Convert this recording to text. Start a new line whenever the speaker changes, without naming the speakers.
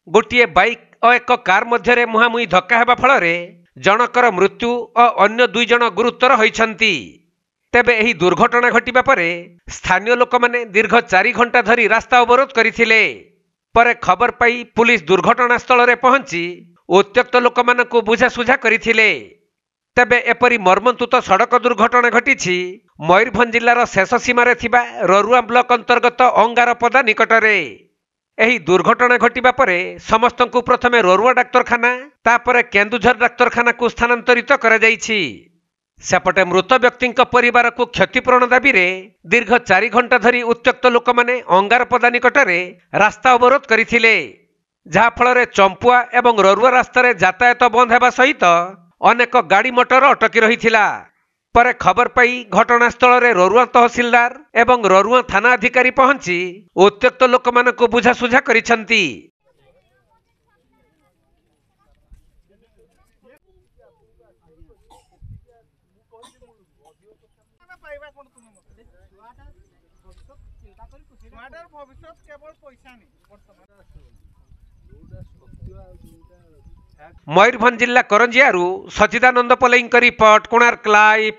गोटे बाइक और एक कार मध्य मुहांमुही धक्का हेबा फल जनकर मृत्यु और अन्य 2 जन गुरुतर होइछंती। तेबे एही दुर्घटना घटिबा परे स्थानीय लोक माने दीर्घ 4 घंटा धरी रास्ता अवरोध करथिले। परे खबर पाई पुलिस दुर्घटना स्थल रे पहुंची उत्त्यक्त लोक मानकु बुझासुझा करथिले। तेबे एपरी मर्मन्तुत सड़क दुर्घटना घटिछि मयूरभंज जिलार शेष सीमार थिबा ररुआ ब्लॉक अंतर्गत अंगारपदा निकटरे। एही दुर्घटना घटिबा परे समस्तंकु प्रथमे ररुआ डाक्तरखाना तापरे केन्दुझर डाक्तरखाना को स्थानांतरित करा जाइछि। सेपटे मृत व्यक्ति परिवार को क्षतिपूरण दाबी रे दीर्घ 4 घंटा धरी उत्त्यक्त लोक माने अंगारपदा निकटरे रास्ता अवरोध करथिले, जहा फल चंपुआ एवं ररुआ रास्ता रे यातायात बंद हेबा सहित अनेक गाड़ी मोटर अटकी रहिथिला। परे खबर पाई घटनास्थल रे ररुआ तहसीलदार एवं ररुआ थाना अधिकारी पहुंची उत्त्यक्त लोक मानकु बुझासुझा करिसंती। मयूरभंज जिला करंजियारू सचिदानंद पलेईंक रिपोर्ट, कोणार्क लाइव।